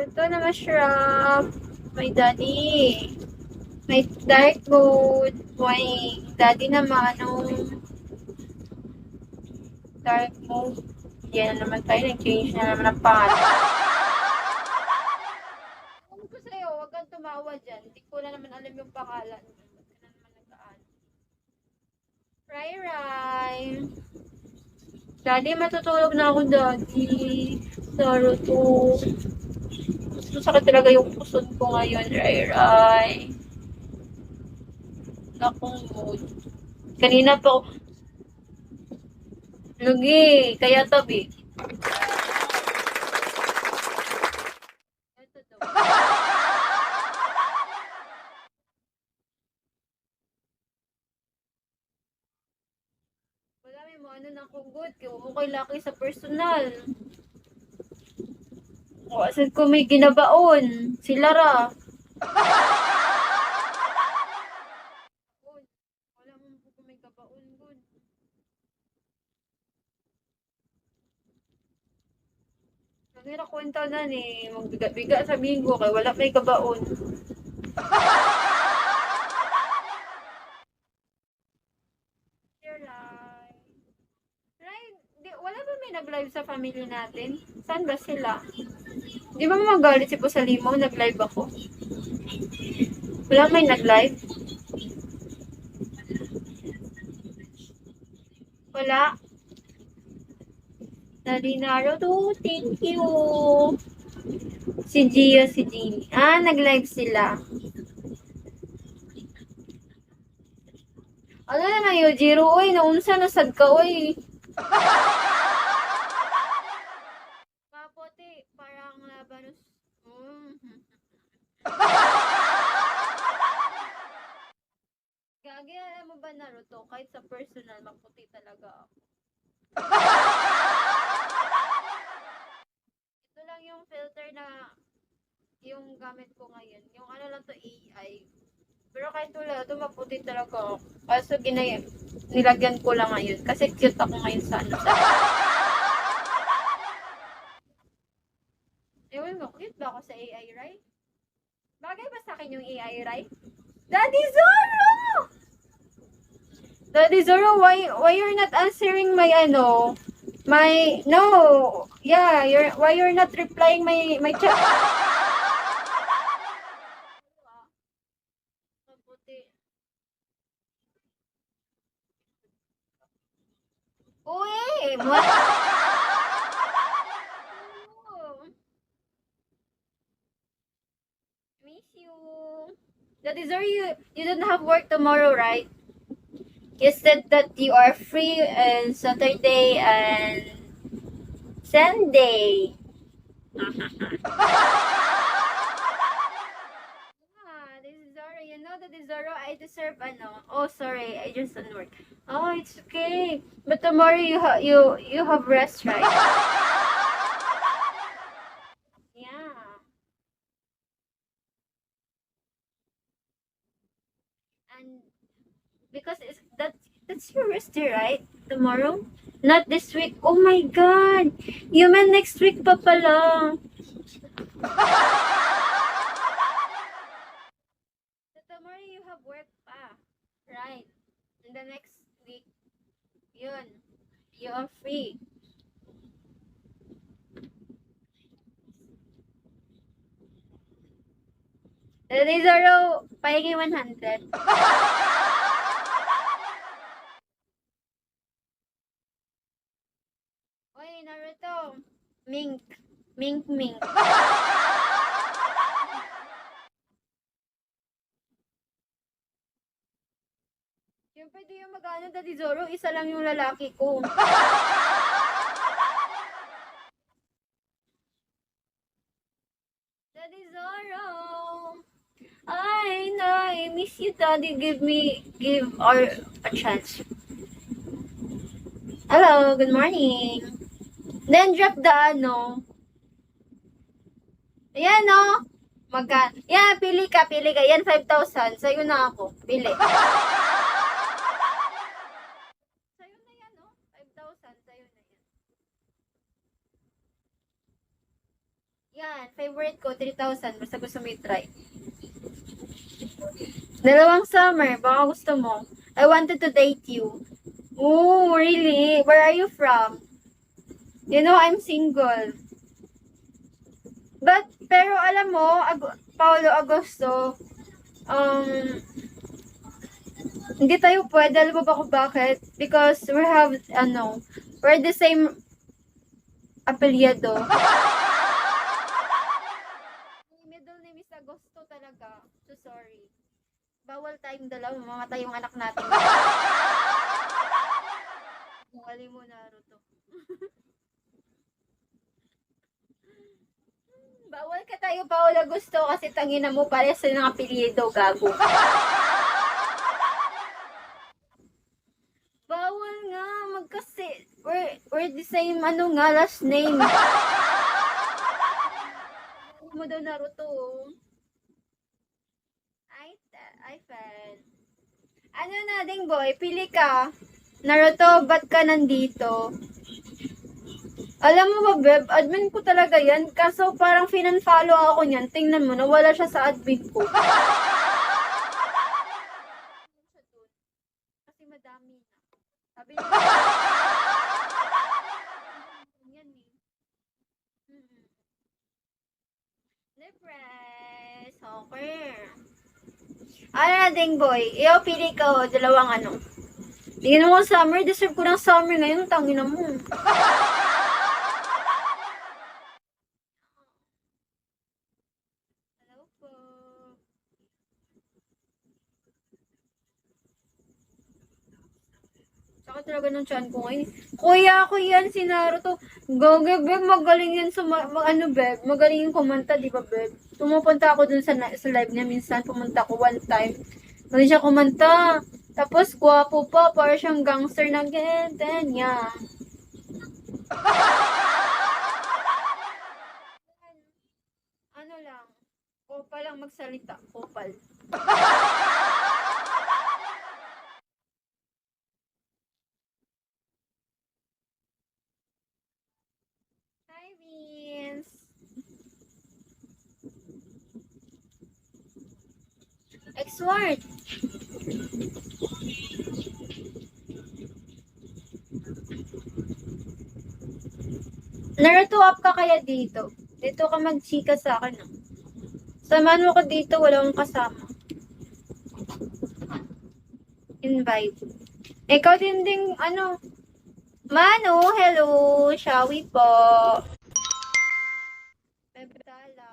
Naruto na mashrap. May daddy. May dark mode. May daddy naman. Dark mode. Yan na naman tayo. Nag-change na naman ang pangalan. Kung ko sa'yo, huwag kang tumawa dyan. Hindi ko na naman alam yung pangalan. Ba't ka na naman nagkaan? Rai Rai. Daddy, matutulog na ako, Daddy. Naruto. Masakit talaga yung pusod ko ngayon, Rai Rai. Akong mood. Kanina pa, lugi, kaya tabi. Ito daw. Wala may mga ano ng kugot. Kaya mo kay laki sa personal. O, asan ko may ginabaon? Si Lara. Wala mo po may kabaon, good. Nangira kwenta na ni, magbiga-biga sa minggo kay wala may kabaon. Your life. Right? Wala ba may nag-live sa family natin? Saan ba sila? Di ba magalit si po sa Limaw? Nag-live ako. Wala may nag-live? Wala. Daddy Naruto, thank you. Si Gio, si Jeannie. Ah, nag-live sila. Ano naman yung Jiro? Uy, naunsa na sad ka, uy. Maputi, parang labanos. Gagi, alam mo ba Naruto? Kahit sa personal, maputi talaga ako. Ito lang yung filter na yung gamit ko ngayon. Yung ano lang to AI. Pero kahit wala, ito maputi talaga ako. Kaso nilagyan ko lang ngayon. Kasi cute ako ngayon sa ano. Ewan mo, cute ba ako sa AI, right? Bagay ba sa akin yung AI, right? Daddy Zoro! Daddy Zoro, why you're not answering my ano? My no. Yeah, why you're not replying my chat? Mabuti. Uy, miss you. Daddy Zoro, you don't have work tomorrow, right? You said that you are free on Saturday and Sunday. This is Zara. You know that is Zara. I deserve ano. Oh, sorry. I just don't work. Oh, it's okay. But tomorrow you have rest, right? Yeah. And because that's your rest day, right? Tomorrow? Not this week. Oh my God. You meant next week pa pala. So tomorrow you have work pa. Right. And the next week, yun. You are free. Daddy Zoro, pahingi 100. Oy, Naruto. Mink. Mink, mink. Siyempre, di yung mag-ano, Daddy Zoro. Isa lang yung lalaki ko. Daddy Zoro. Ay, no, I miss you, Daddy. Give our a chance. Hello, good morning. Then drop the ano. Ayan, no. Yan, pili ka. Yan, 5,000. Sa'yo na ako. Pili. Sa'yo na yan, no? 5,000. Sa'yo na yan. Yan, favorite ko, 3,000. Basta gusto mo i-try. Dalawang summer. Baka gusto mo. I wanted to date you. Oh, really? Where are you from? You know, I'm single. Pero alam mo, Paolo Agosto, hindi tayo pwede. Alam mo ba kung bakit? Because we're the same apelyido. Middle name is Agosto talaga. So sorry. Bawal tayong dalawa. Mamatay yung anak natin. Mukali mo, Naruto. Bawal ka tayo, Paolo Agosto, kasi tangina mo pare sa ng apelyido, gago. Bawal nga, we're the same, last name. Mo daw Naruto. Ay, fan. Ano na, ding boy, pili ka. Naruto, ba't ka nandito? Alam mo ba, Beb, admin ko talaga yan. Kaso parang finan-follow ako niyan. Tingnan mo, nawala siya sa admin ko. Kasi madami na. Sabi niya, yan eh. Depress. Okay. Ano na, ding boy? Iyo, pili ka, dalawang ano. Tingnan mo, summer. Deserve ko ng summer ngayon. Tangina mo. Hello po. Saka talaga ng chan ko ngayon. Kuya ako yan, si Naruto. Goge, Beb. Magaling yan sa, Beb. Magaling yung kumanta, di ba, Beb? Pumupunta ako dun sa live niya minsan. Pumunta ko one time. Magaling siya kumanta. Tapos, gwapo pa. Para siyang gangster na ganyan. Ano lang. Kopal lang magsalita. Kopal. Hi, Vince. X-Word. Naruto up ka kaya dito? Dito ka mag-chika sa akin. No? Samahan mo ko dito, wala akong kasama. Invite. Ikaw din, Manu, hello, shall we po? Bebtala.